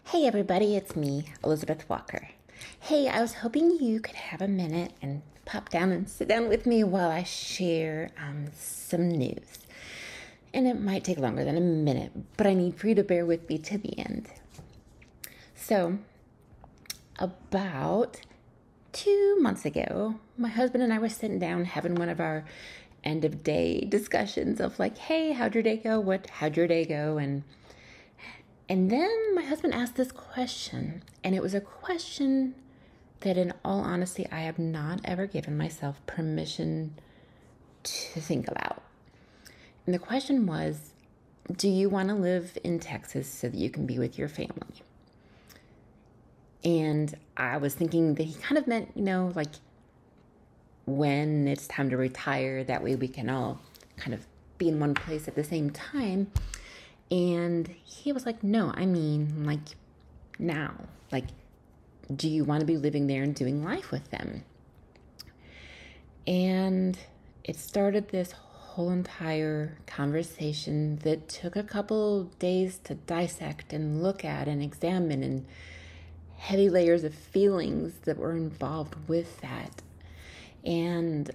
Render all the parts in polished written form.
Hey everybody, it's me, Elizabeth Walker. Hey, I was hoping you could have a minute and pop down and sit down with me while I share some news. And it might take longer than a minute, but I need for you to bear with me to the end. So, about 2 months ago, my husband and I were sitting down having one of our end of day discussions of like, hey, how'd your day go? How'd your day go? And then my husband asked this question, and it was a question that in all honesty, I have not ever given myself permission to think about. And the question was, do you want to live in Texas so that you can be with your family? And I was thinking that he kind of meant, like when it's time to retire, that way we can all kind of be in one place at the same time. And he was like, no, I mean, like now, like, do you want to be living there and doing life with them? And it started this whole entire conversation that took a couple days to dissect and look at and examine, and heavy layers of feelings that were involved with that. And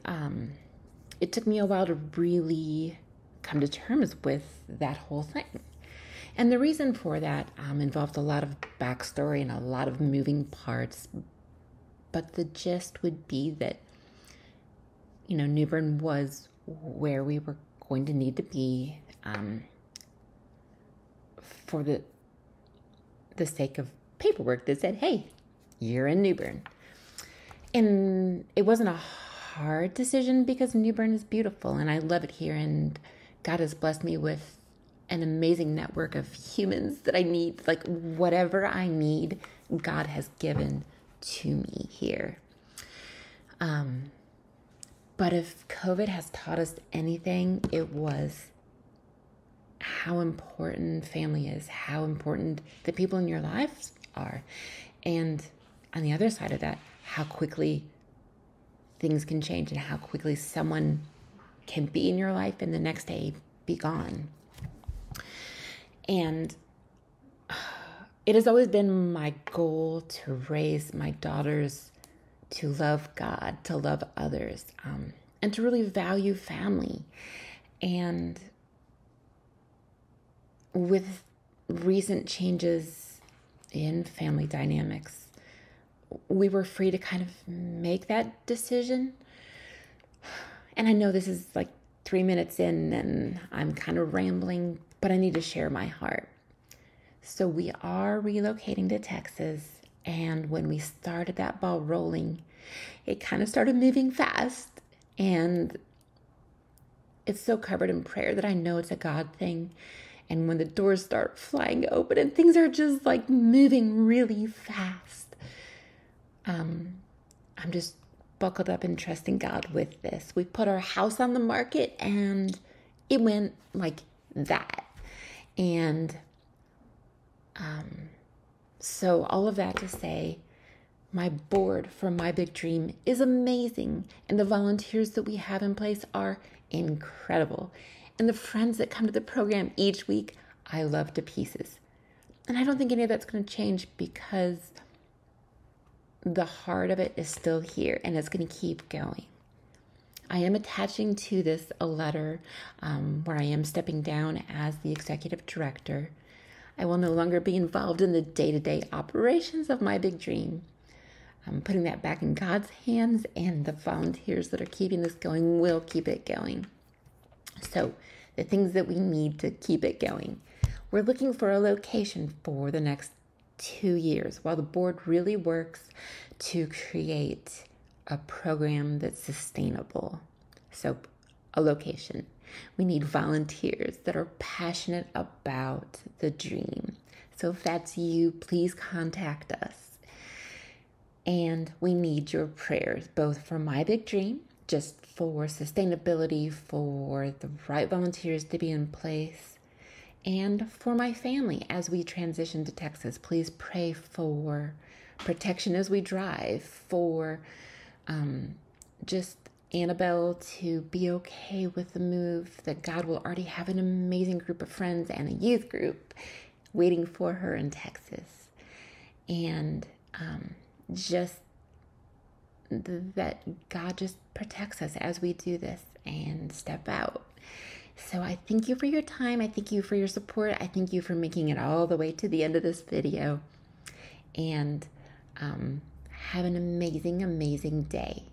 it took me a while to really come to terms with that whole thing. And the reason for that involved a lot of backstory and a lot of moving parts. But the gist would be that, New Bern was where we were going to need to be for the sake of paperwork that said, hey, you're in New Bern. And it wasn't a hard decision because New Bern is beautiful and I love it here, and God has blessed me with an amazing network of humans that I need. Like whatever I need, God has given to me here. But if COVID has taught us anything, it was how important family is, how important the people in your lives are. And on the other side of that, how quickly things can change and how quickly someone can be in your life and the next day be gone. And it has always been my goal to raise my daughters to love God, to love others, and to really value family. And with recent changes in family dynamics, we were free to kind of make that decision. And I know this is like 3 minutes in and I'm kind of rambling, but I need to share my heart. So we are relocating to Texas. And when we started that ball rolling, it kind of started moving fast. And it's so covered in prayer that I know it's a God thing. And when the doors start flying open and things are just like moving really fast, I'm just buckled up and trusting God with this. We put our house on the market and it went like that. And so all of that to say, my board for My Big Dream is amazing. And the volunteers that we have in place are incredible. And the friends that come to the program each week, I love to pieces. And I don't think any of that's going to change because the heart of it is still here and it's going to keep going. I am attaching to this a letter where I am stepping down as the executive director. I will no longer be involved in the day-to-day operations of My Big Dream. I'm putting that back in God's hands, and the volunteers that are keeping this going will keep it going. So the things that we need to keep it going. We're looking for a location for the next 2 years while the board really works to create a program that's sustainable. So a location. We need volunteers that are passionate about the dream. So if that's you, please contact us. And we need your prayers, both for My Big Dream, just for sustainability, for the right volunteers to be in place, and for my family as we transition to Texas. Please pray for protection as we drive, for just Annabelle to be okay with the move, that God will already have an amazing group of friends and a youth group waiting for her in Texas. and just that God just protects us as we do this and step out. So I thank you for your time. I thank you for your support. I thank you for making it all the way to the end of this video. And have an amazing, amazing day.